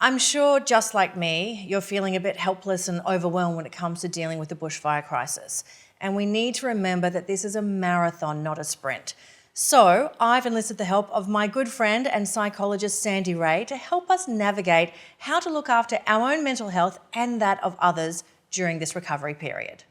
I'm sure, just like me, you're feeling a bit helpless and overwhelmed when it comes to dealing with the bushfire crisis. And we need to remember that this is a marathon, not a sprint. So I've enlisted the help of my good friend and psychologist Sandy Ray to help us navigate how to look after our own mental health and that of others during this recovery period.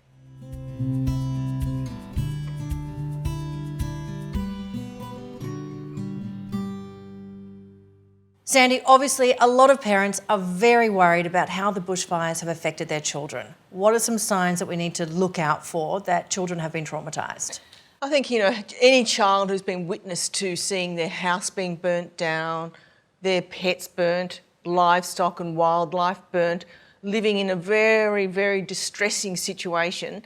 Sandy, obviously a lot of parents are very worried about how the bushfires have affected their children. What are some signs that we need to look out for that children have been traumatised? I think, any child who's been witness to seeing their house being burnt down, their pets burnt, livestock and wildlife burnt, living in a very, very distressing situation,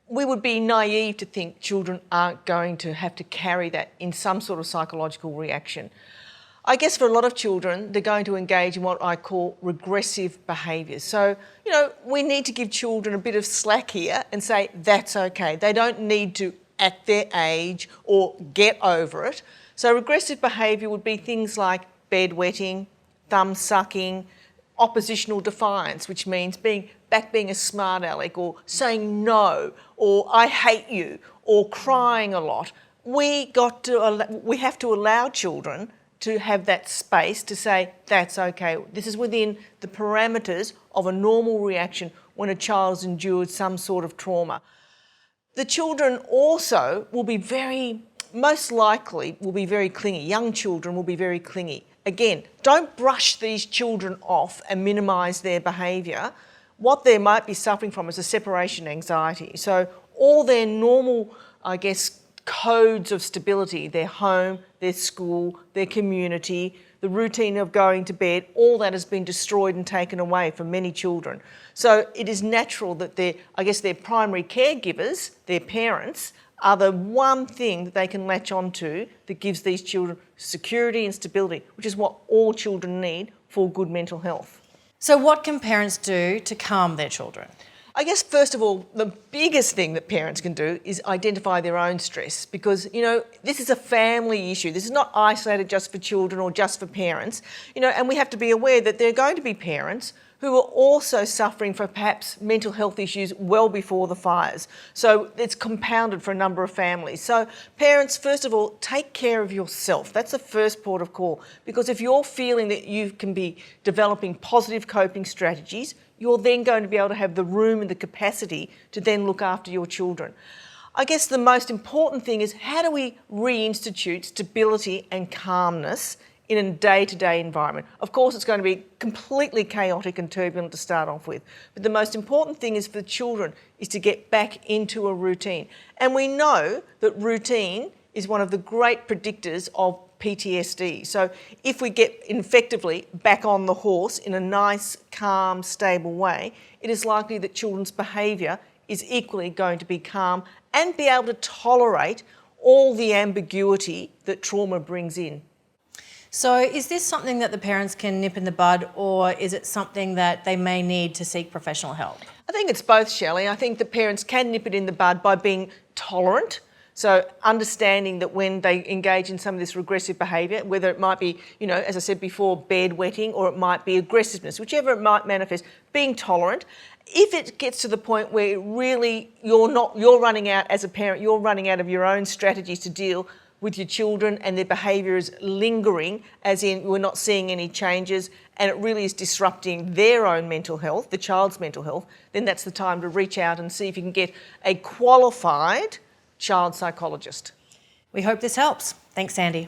we would be naive to think children aren't going to have to carry that in some sort of psychological reaction. I guess for a lot of children, they're going to engage in what I call regressive behaviours. So, we need to give children a bit of slack here and say that's okay. They don't need to at their age or get over it. So regressive behaviour would be things like bedwetting, thumb sucking, oppositional defiance, which means being a smart aleck or saying no or I hate you or crying a lot. We have to allow children to have that space to say that's okay. This is within the parameters of a normal reaction when a child's endured some sort of trauma. The children also will be most likely very clingy. Young children will be very clingy. Again, don't brush these children off and minimise their behaviour. What they might be suffering from is a separation anxiety. So all their normal, codes of stability, their home, their school, their community, the routine of going to bed, all that has been destroyed and taken away for many children. So it is natural that their primary caregivers, their parents, are the one thing that they can latch onto that gives these children security and stability, which is what all children need for good mental health. So what can parents do to calm their children? I guess, first of all, the biggest thing that parents can do is identify their own stress because, this is a family issue. This is not isolated just for children or just for parents, and we have to be aware that there are going to be parents who are also suffering from perhaps mental health issues well before the fires. So it's compounded for a number of families. So parents, first of all, take care of yourself. That's the first port of call because if you're feeling that you can be developing positive coping strategies, you're then going to be able to have the room and the capacity to then look after your children. I guess the most important thing is how do we reinstitute stability and calmness in a day-to-day environment? Of course, it's going to be completely chaotic and turbulent to start off with, but the most important thing is for children is to get back into a routine. And we know that routine is one of the great predictors of PTSD. So if we get effectively back on the horse in a nice, calm, stable way, it is likely that children's behaviour is equally going to be calm and be able to tolerate all the ambiguity that trauma brings in. So is this something that the parents can nip in the bud or is it something that they may need to seek professional help? I think it's both, Shelley. I think the parents can nip it in the bud by being tolerant. So understanding that when they engage in some of this regressive behaviour, whether it might be, as I said before, bedwetting or it might be aggressiveness, whichever it might manifest, being tolerant. If it gets to the point where really you're running out as a parent, you're running out of your own strategies to deal with your children and their behaviour is lingering, as in we're not seeing any changes and it really is disrupting their own mental health, the child's mental health, then that's the time to reach out and see if you can get a qualified child psychologist. We hope this helps. Thanks, Sandy.